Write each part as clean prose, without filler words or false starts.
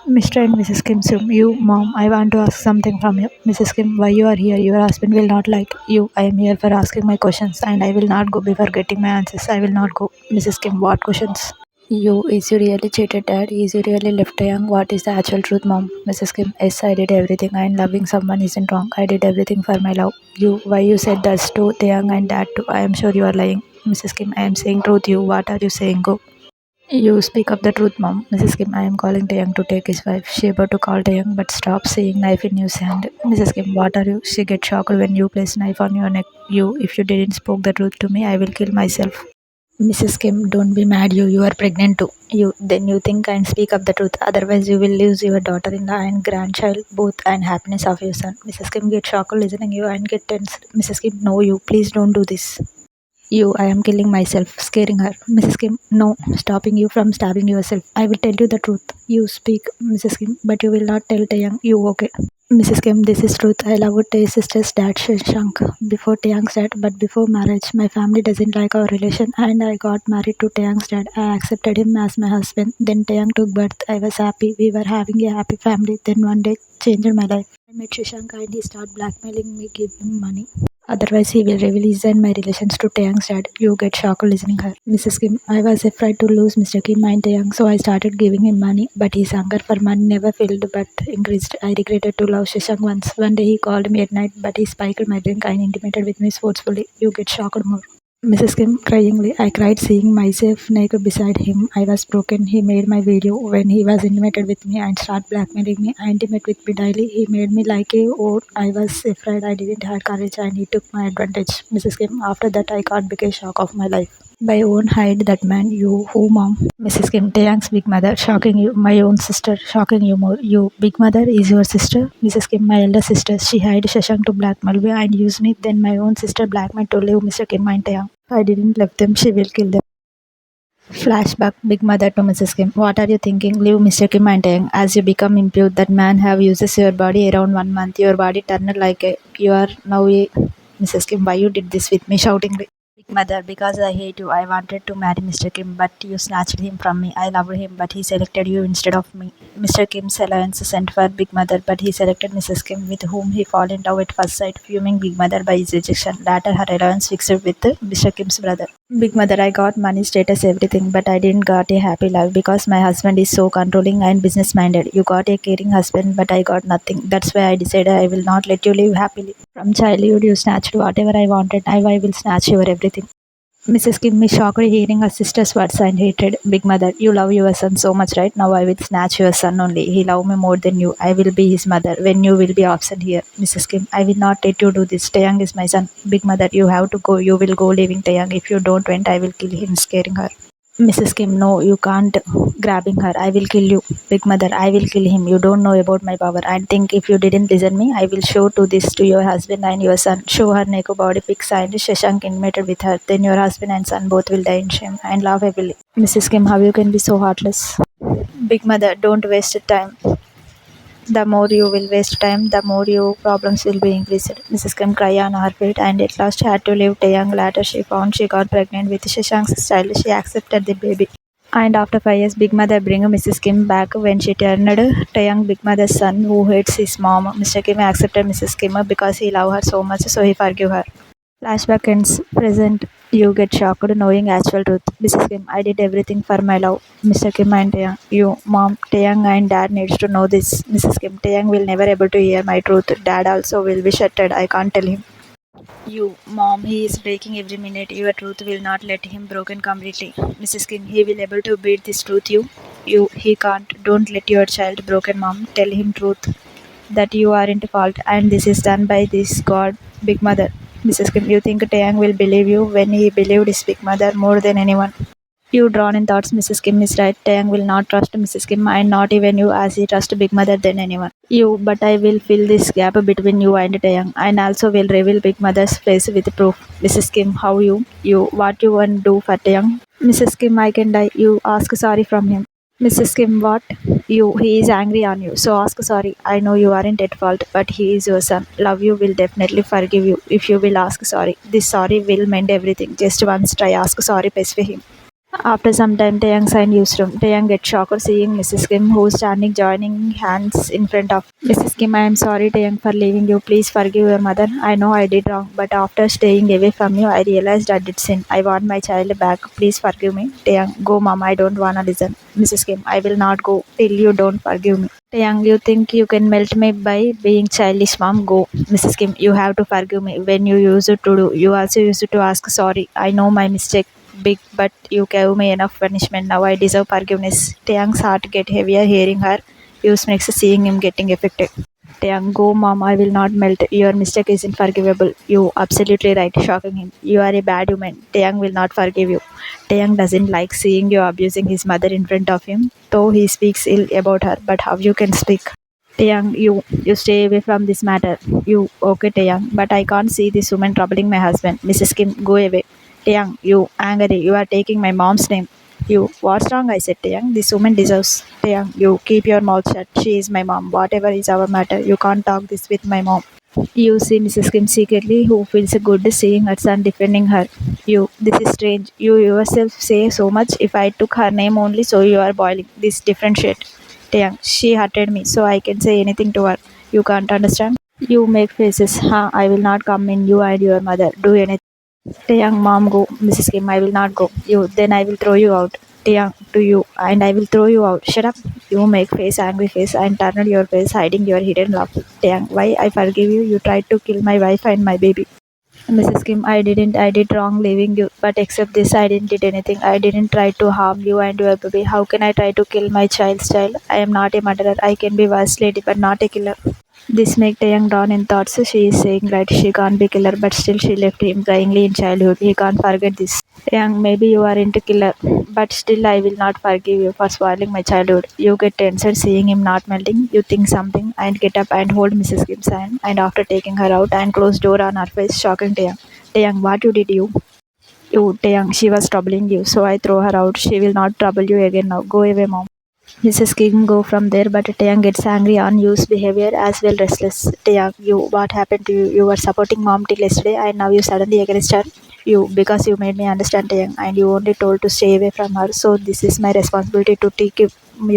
Mr. and Mrs. Kim Sum, you, mom, I want to ask something from you. Mrs. Kim, why you are here? Your husband will not like you. I am here for asking my questions and I will not go before getting my answers. I will not go. Mrs. Kim, what questions? You, is you really cheated, dad? Is you really left young? What is the actual truth, mom? Mrs. Kim, yes, I did everything and loving someone isn't wrong. I did everything for my love. You, why you said that's to Taehyung and dad too? I am sure you are lying. Mrs. Kim, I am saying truth. You, what are you saying? Go. You speak of the truth, mom. Mrs. Kim, I am calling Taehyung to take his wife. She about to call Taehyung, but stop saying knife in your hand. Mrs. Kim, what are you? She gets shocked when you place knife on your neck. You, if you didn't spoke the truth to me, I will kill myself. Mrs. Kim, don't be mad. You are pregnant too. You, then you think and speak of the truth. Otherwise, you will lose your daughter-in-law and grandchild, both, and happiness of your son. Mrs. Kim get shocked listening you and get tense. Mrs. Kim, no, you please don't do this. You, I am killing myself, scaring her. Mrs. Kim, no, stopping you from stabbing yourself. I will tell you the truth. You speak, Mrs. Kim, but you will not tell Taeyang. You, okay. Mrs. Kim, this is truth. I loved Tae's sister's dad, Shank, before Taeyang's dad, but before marriage, my family doesn't like our relation, and I got married to Taeyang's dad. I accepted him as my husband. Then Taeyang took birth. I was happy. We were having a happy family. Then one day, changed my life. I met Shashank and he started blackmailing me, give him money. Otherwise, he will reveal my relations to Taeyang's dad. You get shocked listening her. Mrs. Kim, I was afraid to lose Mr. Kim and Taeyang, so I started giving him money. But his hunger for money never failed but increased. I regretted to love Shashank once. One day he called me at night, but he spiked my drink and intimated with me forcefully. You get shocked more. Mrs. Kim, cryingly, I cried seeing myself naked beside him. I was broken. He made my video when he was intimated with me and started blackmailing me. Intimate with me daily. He made me like a old. I was afraid I didn't have courage and he took my advantage. Mrs. Kim, after that I got biggest shock of my life. By own hide that man, you, who mom? Mrs. Kim, Taeyang's big mother, shocking you. My own sister, shocking you more. You, big mother, is your sister? Mrs. Kim, my elder sister. She hired Shashank to blackmail me and use me. Then my own sister blackmailed to leave Mr. Kim and Taeyang. If I didn't left them, she will kill them. Flashback, big mother to Mrs. Kim. What are you thinking? Leave Mr. Kim and Taeyang. As you become impure, that man have uses your body around 1 month. Your body turned like a. You are now a. Mrs. Kim, why you did this with me? Shoutingly. Big mother, because I hate you. I wanted to marry Mr. Kim, but you snatched him from me. I loved him, but he selected you instead of me. Mr. Kim's alliance sent for Big Mother, but he selected Mrs. Kim, with whom he fell in love at first sight, fuming Big Mother by his rejection. Later, her alliance fixed with Mr. Kim's brother. Big Mother, I got money, status, everything, but I didn't got a happy life because my husband is so controlling and business minded. You got a caring husband, but I got nothing. That's why I decided I will not let you live happily. From childhood, you snatched whatever I wanted. I will snatch your everything. Mrs. Kim is shocked hearing her sister's words and hatred. Big mother, you love your son so much, right? Now I will snatch your son only. He love me more than you. I will be his mother when you will be absent here. Mrs. Kim, I will not let you do this. Taeyang is my son. Big mother, you have to go. You will go leaving Taeyang. If you don't went, I will kill him, scaring her. Mrs. Kim, no, you can't. Grabbing her, I will kill you. Big mother, I will kill him. You don't know about my power. I think if you didn't listen me, I will show to this to your husband and your son. Show her naked body pics and Shashank intimated with her. Then your husband and son both will die in shame and laugh heavily. Mrs. Kim, how you can be so heartless? Big mother, don't waste time. The more you will waste time, the more your problems will be increased. Mrs. Kim cried on her feet and at last had to leave Taeyang. Later, she found she got pregnant with Shashank's child. She accepted the baby. And after 5 years, Big Mother bring Mrs. Kim back when she turned Taeyang Big Mother's son who hates his mom. Mr. Kim accepted Mrs. Kim because he loved her so much, so he forgave her. Flashback ends. Present. You get shocked knowing actual truth. Mrs. Kim, I did everything for my love. Mr. Kim and Taeyang. You, mom, Taeyang and dad needs to know this. Mrs. Kim, Taeyang will never able to hear my truth. Dad also will be shattered. I can't tell him. You, mom, he is breaking every minute. Your truth will not let him broken completely. Mrs. Kim, he will able to beat this truth. You, he can't. Don't let your child broken, mom. Tell him truth that you aren't fault and this is done by this God, Big Mother. Mrs. Kim, you think Taeyang will believe you when he believed his Big Mother more than anyone? You drawn in thoughts, Mrs. Kim is right. Taeyang will not trust Mrs. Kim and not even you as he trusts Big Mother than anyone. You, but I will fill this gap between you and Taeyang and also will reveal Big Mother's face with proof. Mrs. Kim, how you, what you want to do for Taeyang? Mrs. Kim, I can die. You ask sorry from him. Mrs. Kim, what? You, he is angry on you, so ask sorry. I know you aren't at fault, but he is your son. Love you will definitely forgive you if you will ask sorry. This sorry will mend everything. Just once try ask sorry, best for him. After some time, Taehyung signed newsroom. Taehyung gets shocked seeing Mrs. Kim, who is standing joining hands in front of Mrs. Kim. I am sorry, Taehyung, for leaving you. Please forgive your mother. I know I did wrong, but after staying away from you, I realized I did sin. I want my child back. Please forgive me. Taehyung, go, mom. I don't wanna listen. Mrs. Kim, I will not go till you don't forgive me. Taehyung, you think you can melt me by being childish, mom? Go. Mrs. Kim, you have to forgive me. When you used to do, you also used to ask sorry. I know my mistake big, but you gave me enough punishment. Now I deserve forgiveness. Taeyang's heart get heavier hearing her use makes seeing him getting affected. Taeyang, go mom, I will not melt. Your mistake is unforgivable. You absolutely right, shocking him. You are a bad woman. Taeyang will not forgive you. Taeyang doesn't like seeing you abusing his mother in front of him, though he speaks ill about her. But how you can speak? Taeyang, you stay away from this matter. You okay, Taeyang? But I can't see this woman troubling my husband. Mrs. Kim, go away. Taeyang, you angry. You are taking my mom's name. You, what's wrong? I said, Taeyang. This woman deserves. Taeyang, you keep your mouth shut. She is my mom. Whatever is our matter, you can't talk this with my mom. You see Mrs. Kim secretly, who feels good seeing her son defending her. You, this is strange. You yourself say so much. If I took her name only, so you are boiling. This different shit. Taeyang, she hurted me, so I can say anything to her. You can't understand? You make faces. Huh, I will not come in. You and your mother. Do anything. Taeyang, mom, go. Mrs. Kim, I will not go. You, then I will throw you out. Taeyang, to you, and I will throw you out. Shut up. You make face, angry face, and turn your face, hiding your hidden love. Taeyang, why I forgive you? You tried to kill my wife and my baby. Mrs. Kim, I didn't. I did wrong leaving you. But except this, I didn't did anything. I didn't try to harm you and your baby. How can I try to kill my child's child? I am not a murderer. I can be worst lady, but not a killer. This make Taeyang down in thoughts. She is saying right, she can't be killer, but still she left him cryingly in childhood. He can't forget this. Taeyang, maybe you are into killer, but still I will not forgive you for spoiling my childhood. You get tense seeing him not melting. You think something and get up and hold Mrs. Kim's hand. And after taking her out and close door on her face, shocking Taeyang. Taeyang, what you did you? You, Taeyang, she was troubling you, so I throw her out. She will not trouble you again now. Go away, mom. Mrs. King go from there, but Taeyang gets angry on Yu's behavior as well restless. Taeyang, you, what happened to you? You were supporting mom till yesterday and now you suddenly against her. You, because you made me understand Taeyang and you only told to stay away from her. So this is my responsibility to take you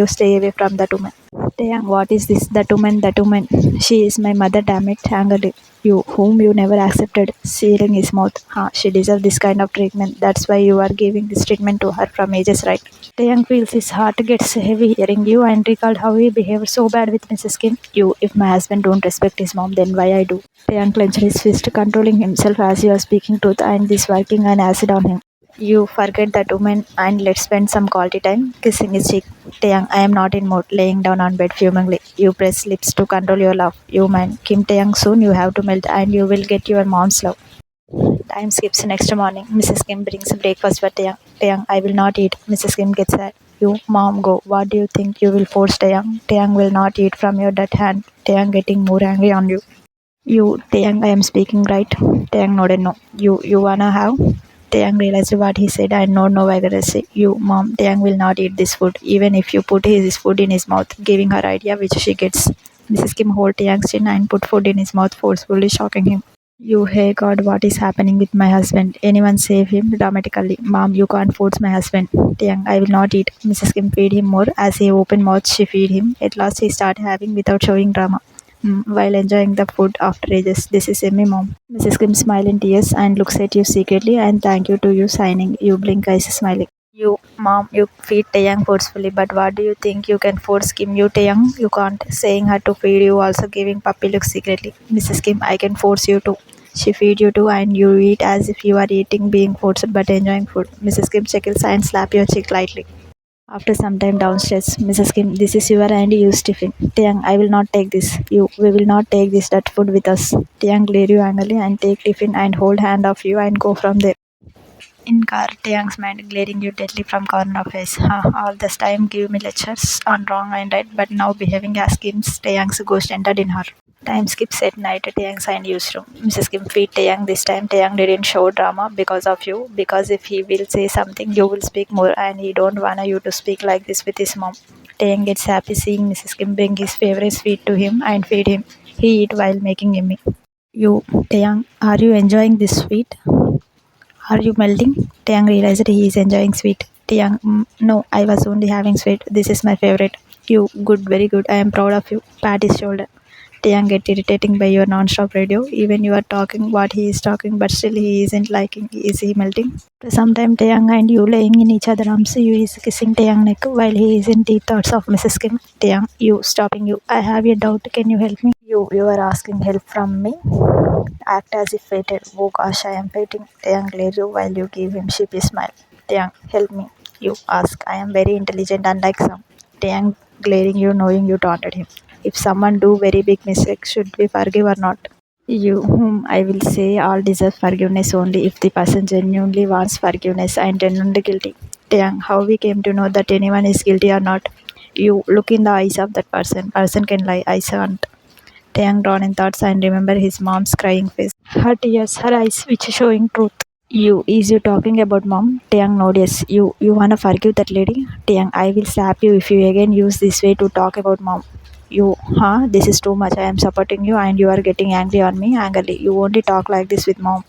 stay away from that woman. Taeyang, what is this? That woman, that woman. She is my mother, damn it. Angered you, whom you never accepted, sealing his mouth. Huh, she deserves this kind of treatment. That's why you are giving this treatment to her from ages, right? Taeyang feels his heart gets heavy hearing you and recalled how he behaved so bad with Mrs. Kim. You, if my husband don't respect his mom, then why I do? Taeyang clenched his fist, controlling himself as he was speaking truth and this working an acid on him. You forget that woman and let's spend some quality time kissing his cheek. Taeyang, I am not in mood. Laying down on bed fumingly. You press lips to control your love. You man, Kim Taeyang, soon you have to melt and you will get your mom's love. Time skips next morning. Mrs. Kim brings breakfast for Taeyang. Taeyang, I will not eat. Mrs. Kim gets sad. You, mom, go. What do you think you will force Taeyang? Taeyang will not eat from your that hand. Taeyang getting more angry on you. You, Taeyang, I am speaking right. Taeyang nodded no. You wanna have? Taeyang realized what he said and no vigorously. You, mom, Taeyang will not eat this food, even if you put his food in his mouth, giving her idea which she gets. Mrs. Kim hold Taeyang's chin and put food in his mouth, forcefully shocking him. You, hey God, what is happening with my husband? Anyone save him? Dramatically. Mom, you can't force my husband. Taeyang, I will not eat. Mrs. Kim feed him more. As he opened mouth, she feed him. At last he started having without showing drama. While enjoying the food after ages. This is Emmy, mom. Mrs. Kim smile in tears and looks at you secretly and thank you to you signing. You blink eyes smiling. You, mom, you feed Taeyang forcefully, but what do you think you can force Kim? You, Taeyang, you can't. Saying her to feed you, also giving puppy looks secretly. Mrs. Kim, I can force you to. She feed you too and you eat as if you are eating being forced but enjoying food. Mrs. Kim chuckles and slap your cheek lightly. After some time downstairs, Mrs. Kim, this is your and use tiffin. Taeyang, I will not take this. You, we will not take this that food with us. Taeyang glare you angrily and take tiffin and hold hand of you and go from there. In car, Taeyang's mind glaring you deadly from corner of face. All this time give me lectures on wrong and right, but now behaving as Kim's Taeyang's ghost entered in her. Time skips at night at Taeyang's and newsroom. Mrs. Kim feed Taeyang this time. Taeyang didn't show drama because of you. Because if he will say something, you will speak more, and he don't wanna you to speak like this with his mom. Taeyang gets happy seeing Mrs. Kim bring his favorite sweet to him and feed him. He eat while making yummy. You, Taeyang, are you enjoying this sweet? Are you melting? Taeyang realized he is enjoying sweet. Taeyang, no, I was only having sweet. This is my favorite. You, good, very good. I am proud of you. Pat his shoulder. Taeyang get irritating by your non-stop radio. Even you are talking what he is talking, but still he isn't liking. Is he melting? Sometime Taeyang and you laying in each other arms. You is kissing Taeyang neck while he is in deep thoughts of Mrs. Kim. Taeyang, you stopping you. I have a doubt. Can you help me? You are asking help from me. Act as if fated. Oh gosh, I am fating. Taeyang glares you while you give him sheepy smile. Taeyang, help me. You ask. I am very intelligent unlike some. Taeyang glaring you knowing you taunted him. If someone do very big mistake, should we forgive or not? You, whom I will say all deserve forgiveness only if the person genuinely wants forgiveness and genuinely guilty. Taeyang, how we came to know that anyone is guilty or not? You look in the eyes of that person. Person can lie, I can't. Taeyang drawn in thoughts and remember his mom's crying face. Her tears, her eyes which showing truth. You, is you talking about mom? Taeyang nodded yes. You wanna forgive that lady? Taeyang, I will slap you if you again use this way to talk about mom. You, huh? This is too much. I am supporting you and you are getting angry on me angrily. You only talk like this with mom.